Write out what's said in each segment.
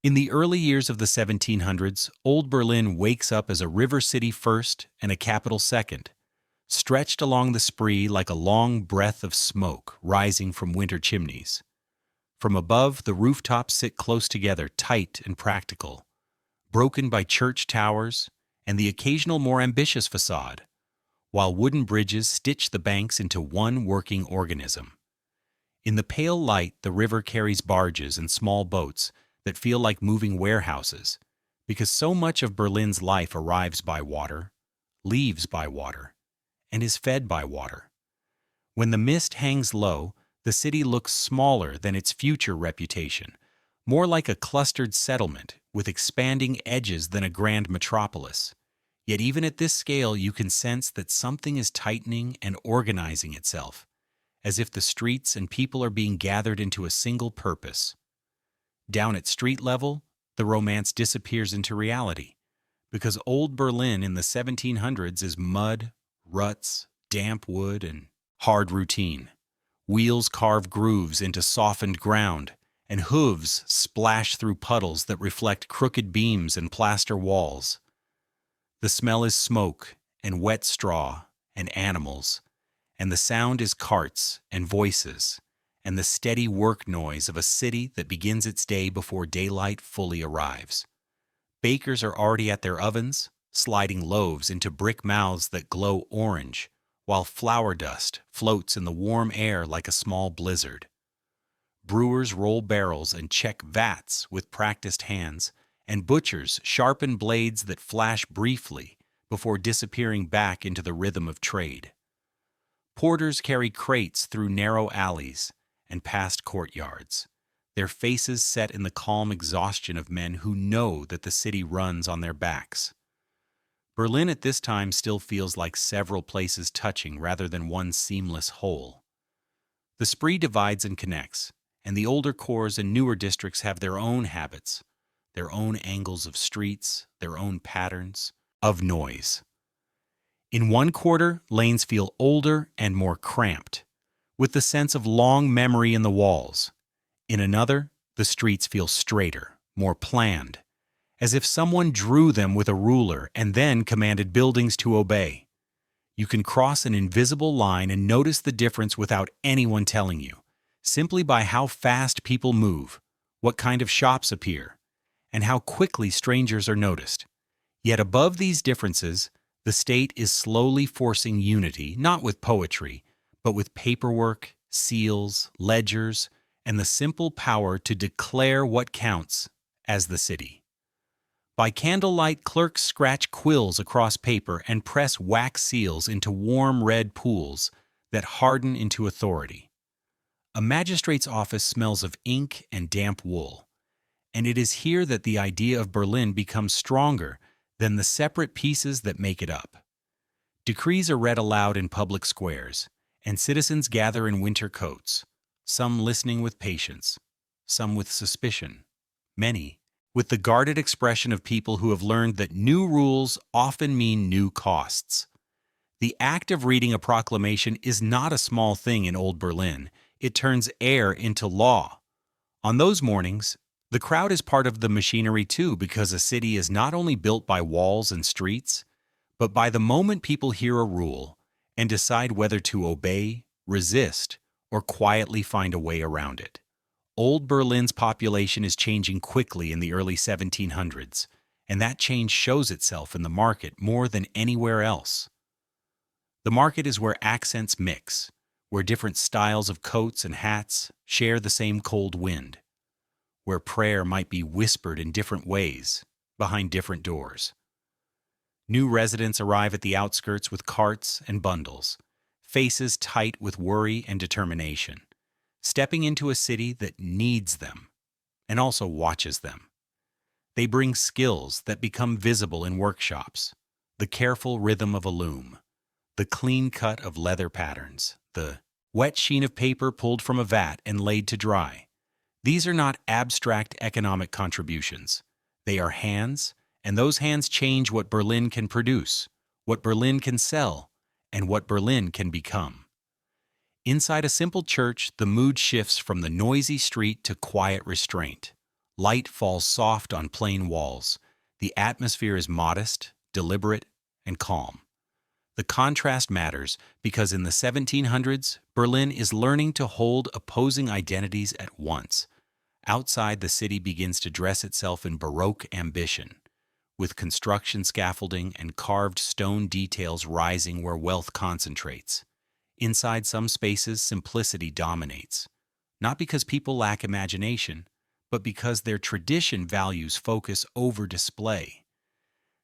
In the early years of the 1700s, Old Berlin wakes up as a river city first and a capital second, stretched along the Spree like a long breath of smoke rising from winter chimneys. From above, the rooftops sit close together, tight and practical, broken by church towers and the occasional more ambitious facade, while wooden bridges stitch the banks into one working organism. In the pale light, the river carries barges and small boats that feel like moving warehouses, because so much of Berlin's life arrives by water, leaves by water, and is fed by water. When the mist hangs low, the city looks smaller than its future reputation, more like a clustered settlement with expanding edges than a grand metropolis. Yet even at this scale, you can sense that something is tightening and organizing itself, as if the streets and people are being gathered into a single purpose. Down at street level, the romance disappears into reality, because Old Berlin in the 1700s is mud, ruts, damp wood, and hard routine. Wheels carve grooves into softened ground, and hooves splash through puddles that reflect crooked beams and plaster walls. The smell is smoke and wet straw and animals, and the sound is carts and voices, and the steady work noise of a city that begins its day before daylight fully arrives. Bakers are already at their ovens, sliding loaves into brick mouths that glow orange, while flour dust floats in the warm air like a small blizzard. Brewers roll barrels and check vats with practiced hands, and butchers sharpen blades that flash briefly before disappearing back into the rhythm of trade. Porters carry crates through narrow alleys and past courtyards, their faces set in the calm exhaustion of men who know that the city runs on their backs. Berlin at this time still feels like several places touching rather than one seamless whole. The Spree divides and connects, and the older cores and newer districts have their own habits, their own angles of streets, their own patterns of noise. In one quarter, lanes feel older and more cramped, with the sense of long memory in the walls. In another, the streets feel straighter, more planned, as if someone drew them with a ruler and then commanded buildings to obey. You can cross an invisible line and notice the difference without anyone telling you, simply by how fast people move, what kind of shops appear, and how quickly strangers are noticed. Yet above these differences, the state is slowly forcing unity, not with poetry, but with paperwork, seals, ledgers, and the simple power to declare what counts as the city. By candlelight, clerks scratch quills across paper and press wax seals into warm red pools that harden into authority. A magistrate's office smells of ink and damp wool, and it is here that the idea of Berlin becomes stronger than the separate pieces that make it up. Decrees are read aloud in public squares, and citizens gather in winter coats, some listening with patience, some with suspicion, many with the guarded expression of people who have learned that new rules often mean new costs. The act of reading a proclamation is not a small thing in Old Berlin. It turns air into law. On those mornings, the crowd is part of the machinery too, because a city is not only built by walls and streets, but by the moment people hear a rule and decide whether to obey, resist, or quietly find a way around it. Old Berlin's population is changing quickly in the early 1700s, and that change shows itself in the market more than anywhere else. The market is where accents mix, where different styles of coats and hats share the same cold wind, where prayer might be whispered in different ways, behind different doors. New residents arrive at the outskirts with carts and bundles, faces tight with worry and determination, stepping into a city that needs them and also watches them. They bring skills that become visible in workshops, the careful rhythm of a loom, the clean cut of leather patterns, the wet sheen of paper pulled from a vat and laid to dry. These are not abstract economic contributions. They are hands, and those hands change what Berlin can produce, what Berlin can sell, and what Berlin can become. Inside a simple church, the mood shifts from the noisy street to quiet restraint. Light falls soft on plain walls. The atmosphere is modest, deliberate, and calm. The contrast matters because in the 1700s, Berlin is learning to hold opposing identities at once. Outside, the city begins to dress itself in Baroque ambition, with construction scaffolding and carved stone details rising where wealth concentrates. Inside some spaces, simplicity dominates, not because people lack imagination, but because their tradition values focus over display.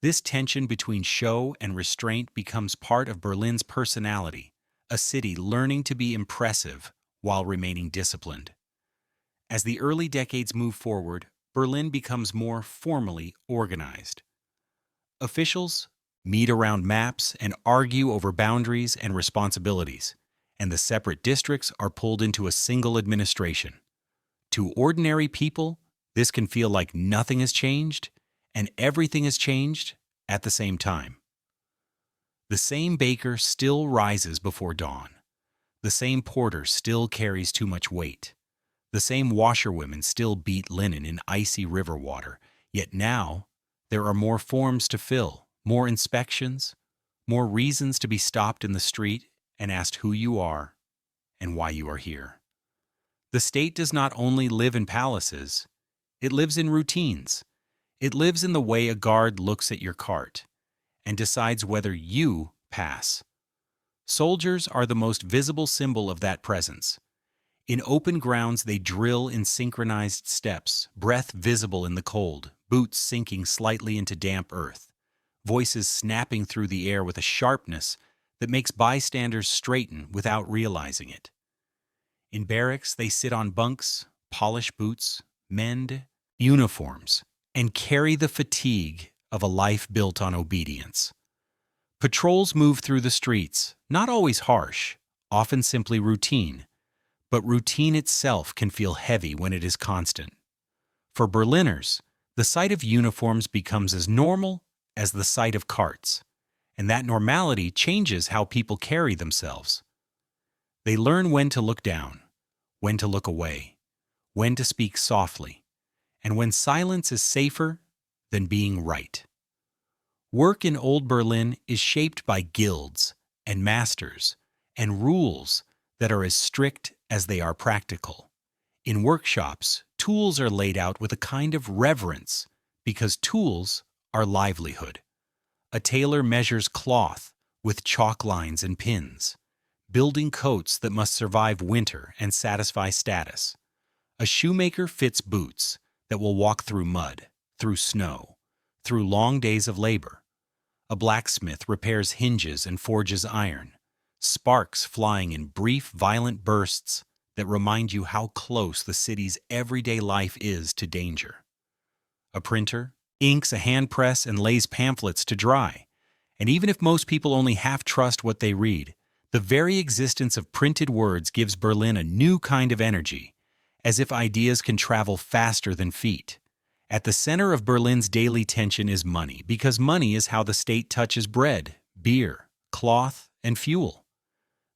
This tension between show and restraint becomes part of Berlin's personality, a city learning to be impressive while remaining disciplined. As the early decades move forward, Berlin becomes more formally organized. Officials meet around maps and argue over boundaries and responsibilities, and the separate districts are pulled into a single administration. To ordinary people, this can feel like nothing has changed, and everything has changed at the same time. The same baker still rises before dawn. The same porter still carries too much weight. The same washerwomen still beat linen in icy river water, yet now there are more forms to fill, more inspections, more reasons to be stopped in the street and asked who you are and why you are here. The state does not only live in palaces, it lives in routines. It lives in the way a guard looks at your cart and decides whether you pass. Soldiers are the most visible symbol of that presence. In open grounds, they drill in synchronized steps, breath visible in the cold, boots sinking slightly into damp earth, voices snapping through the air with a sharpness that makes bystanders straighten without realizing it. In barracks, they sit on bunks, polish boots, mend uniforms, and carry the fatigue of a life built on obedience. Patrols move through the streets, not always harsh, often simply routine, but routine itself can feel heavy when it is constant. For Berliners, the sight of uniforms becomes as normal as the sight of carts, and that normality changes how people carry themselves. They learn when to look down, when to look away, when to speak softly, and when silence is safer than being right. Work in Old Berlin is shaped by guilds and masters and rules that are as strict as they are practical. In workshops, tools are laid out with a kind of reverence because tools are livelihood. A tailor measures cloth with chalk lines and pins, building coats that must survive winter and satisfy status. A shoemaker fits boots that will walk through mud, through snow, through long days of labor. A blacksmith repairs hinges and forges iron, sparks flying in brief, violent bursts that remind you how close the city's everyday life is to danger. A printer inks a hand press and lays pamphlets to dry, and even if most people only half trust what they read, the very existence of printed words gives Berlin a new kind of energy, as if ideas can travel faster than feet. At the center of Berlin's daily tension is money, because money is how the state touches bread, beer, cloth, and fuel.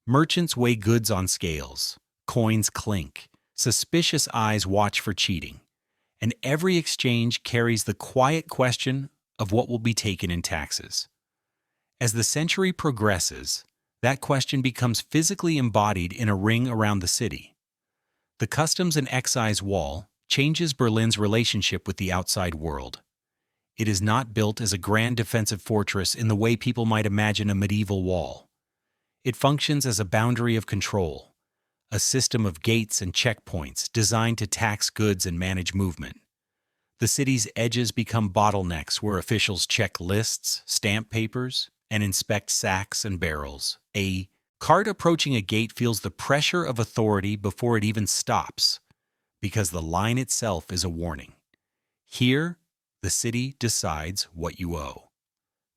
Merchants weigh goods on scales, coins clink, suspicious eyes watch for cheating, and every exchange carries the quiet question of what will be taken in taxes. As the century progresses, that question becomes physically embodied in a ring around the city. The customs and excise wall changes Berlin's relationship with the outside world. It is not built as a grand defensive fortress in the way people might imagine a medieval wall. It functions as a boundary of control, a system of gates and checkpoints designed to tax goods and manage movement. The city's edges become bottlenecks where officials check lists, stamp papers, and inspect sacks and barrels. A cart approaching a gate feels the pressure of authority before it even stops, because the line itself is a warning. Here, the city decides what you owe.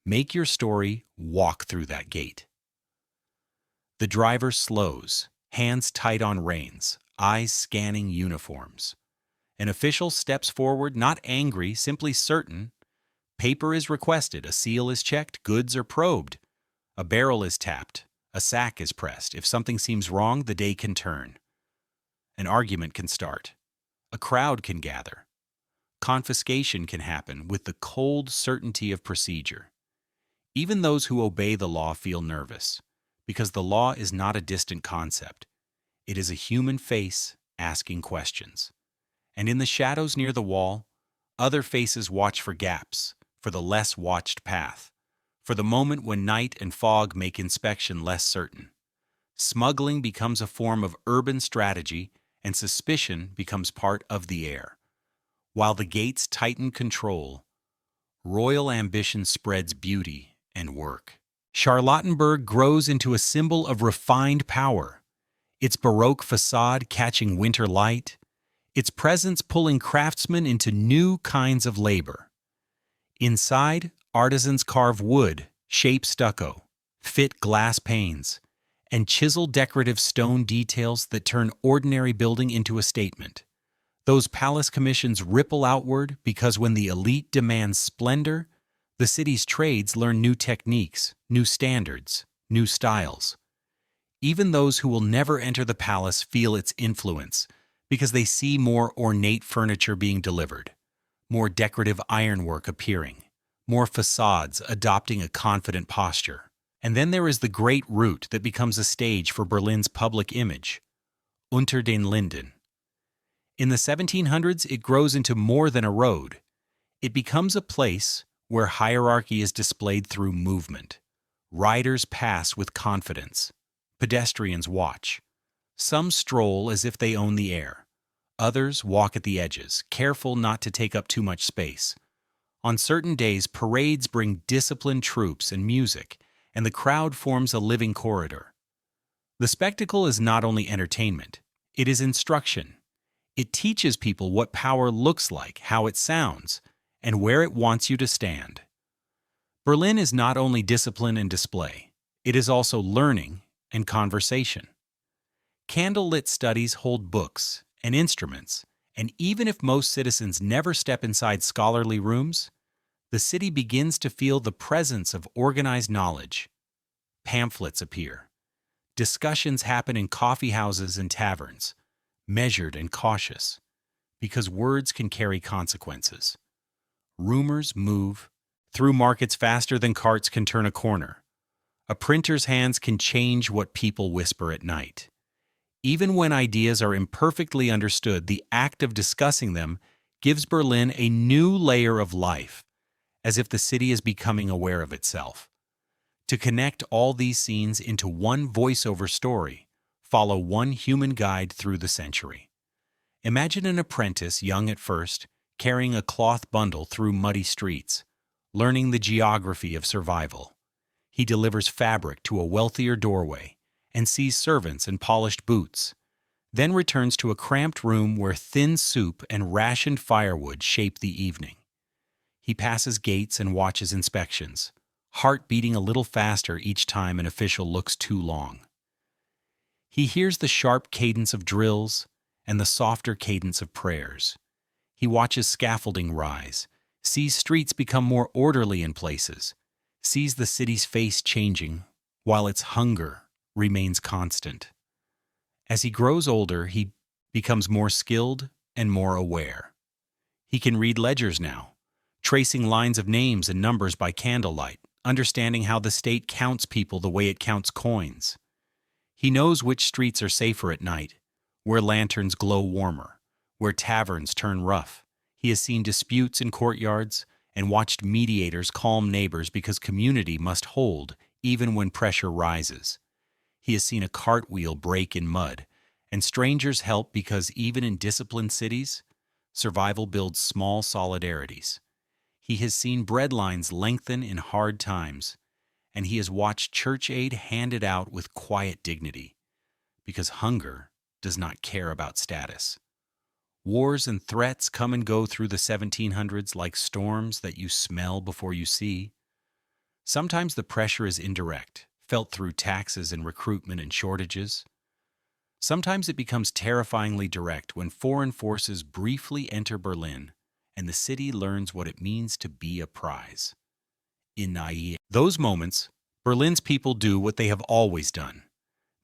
Make your story walk through that gate. The driver slows, hands tight on reins, eyes scanning uniforms. An official steps forward, not angry, simply certain. Paper is requested, a seal is checked, goods are probed. A barrel is tapped, a sack is pressed. If something seems wrong, the day can turn. An argument can start. A crowd can gather. Confiscation can happen with the cold certainty of procedure. Even those who obey the law feel nervous, because the law is not a distant concept. It is a human face asking questions. And in the shadows near the wall, other faces watch for gaps, for the less watched path, for the moment when night and fog make inspection less certain. Smuggling becomes a form of urban strategy, and suspicion becomes part of the air. While the gates tighten control, royal ambition spreads beauty and work. Charlottenburg grows into a symbol of refined power, its Baroque facade catching winter light, its presence pulling craftsmen into new kinds of labor. Inside, artisans carve wood, shape stucco, fit glass panes, and chisel decorative stone details that turn ordinary building into a statement. Those palace commissions ripple outward because when the elite demands splendor, the city's trades learn new techniques, new standards, new styles. Even those who will never enter the palace feel its influence because they see more ornate furniture being delivered, more decorative ironwork appearing, more facades adopting a confident posture. And then there is the great route that becomes a stage for Berlin's public image, Unter den Linden. In the 1700s, it grows into more than a road. It becomes a place where hierarchy is displayed through movement. Riders pass with confidence. Pedestrians watch. Some stroll as if they own the air. Others walk at the edges, careful not to take up too much space. On certain days, parades bring disciplined troops and music, and the crowd forms a living corridor. The spectacle is not only entertainment, it is instruction. It teaches people what power looks like, how it sounds, and where it wants you to stand. Berlin is not only discipline and display, it is also learning and conversation. Candlelit studies hold books and instruments, and even if most citizens never step inside scholarly rooms, the city begins to feel the presence of organized knowledge. Pamphlets appear. Discussions happen in coffee houses and taverns, measured and cautious, because words can carry consequences. Rumors move through markets faster than carts can turn a corner. A printer's hands can change what people whisper at night. Even when ideas are imperfectly understood, the act of discussing them gives Berlin a new layer of life, as if the city is becoming aware of itself. To connect all these scenes into one voiceover story, follow one human guide through the century. Imagine an apprentice, young at first, carrying a cloth bundle through muddy streets, learning the geography of survival. He delivers fabric to a wealthier doorway and sees servants in polished boots, then returns to a cramped room where thin soup and rationed firewood shape the evening. He passes gates and watches inspections, heart beating a little faster each time an official looks too long. He hears the sharp cadence of drills and the softer cadence of prayers. He watches scaffolding rise, sees streets become more orderly in places, sees the city's face changing while its hunger remains constant. As he grows older, he becomes more skilled and more aware. He can read ledgers now, tracing lines of names and numbers by candlelight, understanding how the state counts people the way it counts coins. He knows which streets are safer at night, where lanterns glow warmer, where taverns turn rough. He has seen disputes in courtyards and watched mediators calm neighbors because community must hold even when pressure rises. He has seen a cartwheel break in mud, and strangers help because even in disciplined cities, survival builds small solidarities. He has seen bread lines lengthen in hard times, and he has watched church aid handed out with quiet dignity, because hunger does not care about status. Wars and threats come and go through the 1700s like storms that you smell before you see. Sometimes the pressure is indirect, felt through taxes and recruitment and shortages. Sometimes it becomes terrifyingly direct when foreign forces briefly enter Berlin and the city learns what it means to be a prize. In those moments, Berlin's people do what they have always done.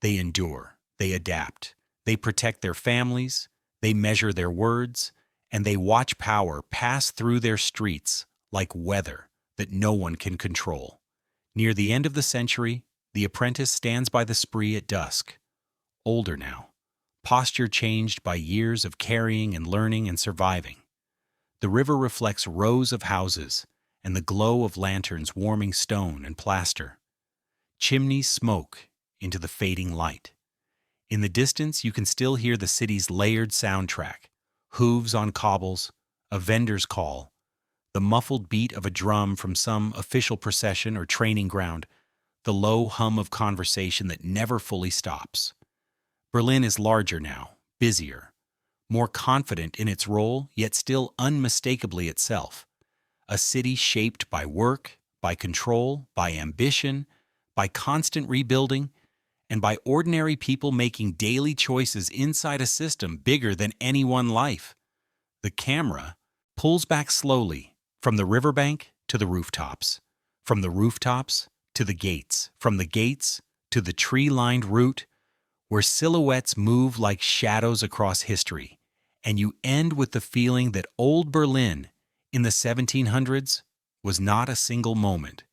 They endure, they adapt, they protect their families, they measure their words, and they watch power pass through their streets like weather that no one can control. Near the end of the century, the apprentice stands by the spree at dusk, older now, posture changed by years of carrying and learning and surviving. The river reflects rows of houses and the glow of lanterns warming stone and plaster. Chimneys smoke into the fading light. In the distance, you can still hear the city's layered soundtrack, hooves on cobbles, a vendor's call, the muffled beat of a drum from some official procession or training ground, the low hum of conversation that never fully stops. Berlin is larger now, busier, more confident in its role, yet still unmistakably itself. A city shaped by work, by control, by ambition, by constant rebuilding, and by ordinary people making daily choices inside a system bigger than any one life. The camera pulls back slowly from the riverbank to the rooftops, from the rooftops to the gates, from the gates to the tree-lined route, where silhouettes move like shadows across history, and you end with the feeling that old Berlin in the 1700s was not a single moment,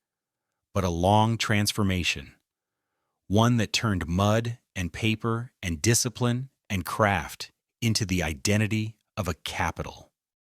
but a long transformation, one that turned mud and paper and discipline and craft into the identity of a capital.